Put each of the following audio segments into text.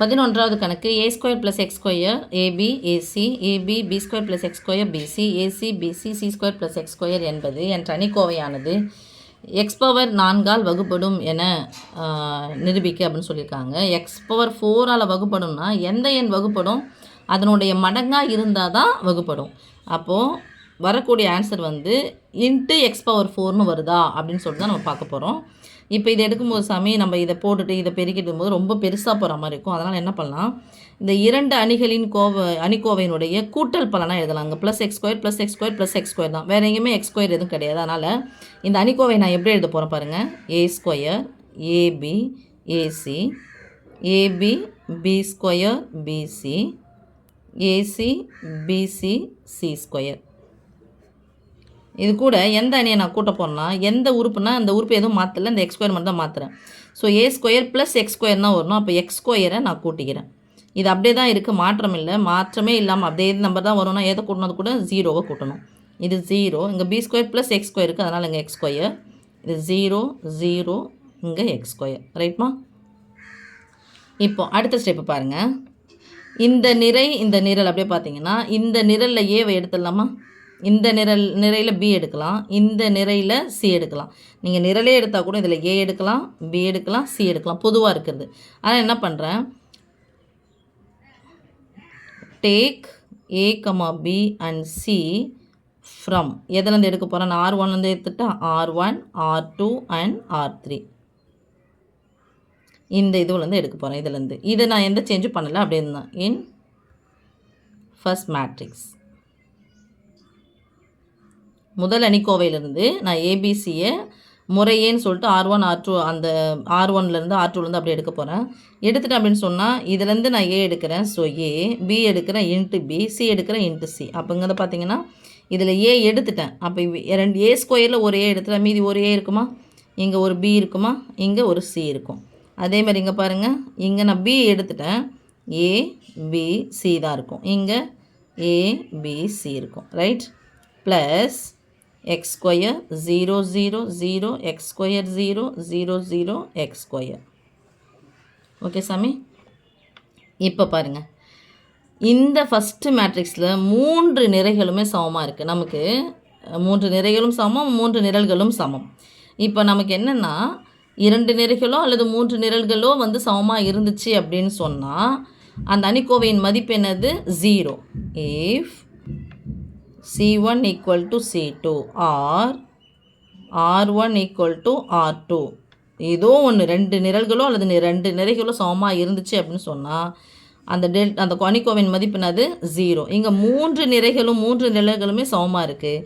11வது கணக்கு a square plus X square AB AC AB B square plus X square BC AC BC C square plus X square என்பது என்ற அணிக்கோவையானது X power 4ஆல் வகுப்படும் என நிரூபிக்க அப்படின்னு சொல்லியிருக்காங்க. X power 4ஆல் வகுப்படும்னா எந்த எண் வகுப்படும், அதனுடைய மடங்காக இருந்தால் தான் வகுப்படும். அப்போது வரக்கூடிய ஆன்சர் வந்து இன்ட்டு எக்ஸ் பவர் 4னு வருதா அப்படின்னு சொல்லிட்டு தான் நம்ம பார்க்க போகிறோம். இப்போ இதை எடுக்கும்போது சாமி நம்ம இதை போட்டுட்டு இதை பெருக்கிடும் போது ரொம்ப பெருசாக போகிற மாதிரி இருக்கும். அதனால் என்ன பண்ணலாம், இந்த இரண்டு அணிகளின் அணிக்கோவையினுடைய கூட்டல் பலனாக எழுதலாம். அங்கே plus X square plus X square plus X square தான், வேறு எங்கேயுமே எக்ஸ் ஸ்கொயர் எதுவும் கிடையாது. அதனால் இந்த அணிக்கோவை நான் எப்படி எழுத போகிறேன் பாருங்கள். A square AB AC AB B square BC AC BC C square. இது கூட எந்த அணியை நான் கூட்ட போகிறேன்னா, எந்த உறுப்புனா அந்த உறுப்பு எதுவும் மாற்றலை, இந்த எக்ஸ் ஸ்கொயர் மட்டும் தான் மாற்றுறேன். ஸோ ஏ ஸ்கொயர் ப்ளஸ் எக்ஸ் ஸ்கொயர் தான் வரணும். அப்போ எக்ஸ் ஸ்கொயரை நான் கூட்டிக்கிறேன். இது அப்படியே தான் இருக்குது, மாற்றம் இல்லை. மாற்றமே இல்லாமல் அப்படியே நம்பர் தான் வரும்னா எதை கூட்டணும், அது கூட 0வை கூட்டணும். இது 0, இங்கே B square plus X square இருக்குது, அதனால் இங்கே எக்ஸ் ஸ்கொயர். இது 0 0, இங்கே எக்ஸ் ஸ்கொயர். ரைட்மா? இப்போ அடுத்த ஸ்டெப்பு பாருங்கள். இந்த நிரல் அப்படியே பார்த்தீங்கன்னா இந்த நிரலில் ஏவை எடுத்துடலாமா, இந்த நிறையில் பி எடுக்கலாம், இந்த நிறையில் சி எடுக்கலாம். நீங்கள் நிரலே எடுத்தால் கூட இதில் ஏ எடுக்கலாம், பி எடுக்கலாம், சி எடுக்கலாம், பொதுவாக இருக்கிறது. ஆனால் என்ன பண்ணுறேன், take A comma B and C from எதுலேருந்து எடுக்க போகிறேன், நான் R1லேருந்து எடுத்துட்டா R1 R2 அண்ட் R3 இந்த இதுலேருந்து எடுக்க போகிறேன். இதுலேருந்து இதை நான் எந்த சேஞ்சும் பண்ணலை, அப்படியே இருந்தான். இன் ஃபர்ஸ்ட் மேட்ரிக்ஸ் முதல் அணிக்கோவையிலேருந்து நான் ஏபிசியை முறையேன்னு சொல்லிட்டு R1 R2 அந்த R1லேருந்து R2லேருந்து அப்படி எடுக்க போகிறேன். எடுத்துட்டேன் அப்படின்னு சொன்னால் இதுலேருந்து நான் ஏ எடுக்கிறேன். ஸோ ஏ, பி எடுக்கிறேன் இன்ட்டு பி, சி எடுக்கிறேன் இன்ட்டு சி. அப்போங்கிறத பார்த்தீங்கன்னா இதில் ஏ எடுத்துட்டேன். அப்போ ரெண்டு ஏ ஸ்கொயரில் ஒரு ஏ எடுத்துட்டேன், மீதி ஒரு ஏ இருக்குமா, இங்கே ஒரு பி இருக்குமா, இங்கே ஒரு சி இருக்கும். அதே மாதிரி இங்கே பாருங்கள், இங்கே நான் பி எடுத்துட்டேன், ஏ பி சி தான் இருக்கும், இங்கே ஏ பி சி இருக்கும். Right? Plus x square 0 0 0 x square 0 0 0 x square. Okay சாமி? இப்போ பாருங்கள், இந்த ஃபஸ்ட்டு மேட்ரிக்ஸில் 3 நிறைகளுமே சமமாக இருக்குது. நமக்கு 3 நிறைகளும் சமம், 3 நிரல்களும் சமம். இப்போ நமக்கு என்னென்னா 2 நிறைகளோ அல்லது 3 நிரல்களோ வந்து சமமாக இருந்துச்சு அப்படின்னு சொன்னால் அந்த அணிக்கோவையின் மதிப்பு என்னது, 0. If C1 equal to C2 or R1 equal to R2 ஏதோ ஒன்று 2 நிரல்களோ அல்லது 2 நிறைகளோ சமமாக இருந்துச்சு அப்படின்னு சொன்னால் அந்த அணிக்கோவையின் மதிப்பு என்னது, 0. இங்கே 3 நிறைகளும் 3 நிரல்களுமே சமமாக இருக்குது.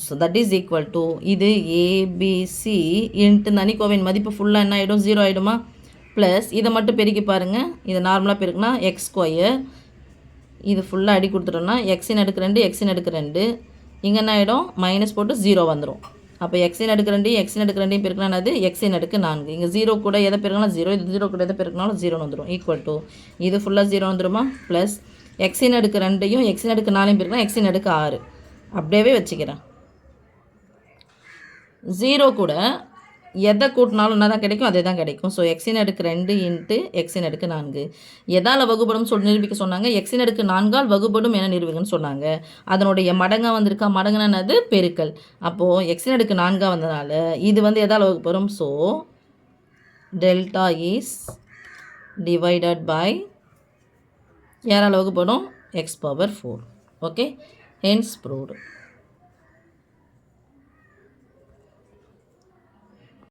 So that is equal to இது ஏபிசி இன்ட்டு இந்த அணிக்கோவையின் மதிப்பு ஃபுல்லாக என்ன ஆகிடும், 0 ஆகிடுமா. ப்ளஸ் இதை மட்டும் பெருக்கி பாருங்கள், இதை நார்மலாக பெருக்குனா எக்ஸ் ஸ்கொயர், இது ஃபுல்லாக அடி கொடுத்துட்டோம்னா எக்ஸின் அடுக்கு 2 எக்ஸின் அடுக்கு 2, இங்கே என்ன ஆகிடும், மைனஸ் போட்டு 0 வந்துடும். அப்போ எக்ஸின் அடுக்கு 2 எக்ஸின் அடுக்கு 2 பெருக்கலாம், அது எக்ஸின் அடுக்கு 4. இங்கே 0 கூட எதை பெருக்கலாம் 0, இது 0 கூட எதை பெருக்கினாலும் 0 வந்துடும். ஈக்குவல் டு இது ஃபுல்லாக 0 வந்துடுமா. ப்ளஸ் எக்ஸின் அடுக்கு 2 எக்ஸின் அடுக்கு 4 பெருக்கலாம், எக்ஸின் அடுக்கு 6 அப்படியே வச்சுக்கிறேன். 0 கூட எதை கூட்டினாலும் என்ன தான் கிடைக்கும், அதே தான் கிடைக்கும். ஸோ எக்ஸின் அடுக்கு 2 இன்ட்டு எக்ஸின் அடுக்கு 4 எதால் வகுப்படும் சொல்லி நிரூபிக்க சொன்னாங்க, எக்ஸின் அடுக்கு 4ஆல் வகுப்படும் என நிரூபிக்கணும்னு சொன்னாங்க. அதனுடைய மடங்காக வந்திருக்கா, மடங்குனது பெருக்கல். அப்போது எக்ஸின் அடுக்கு 4ஆக வந்ததுனால இது வந்து எதால் வகுப்படும், so delta is divided by யாரால் வகுப்படும், x power 4. Okay, hence proved.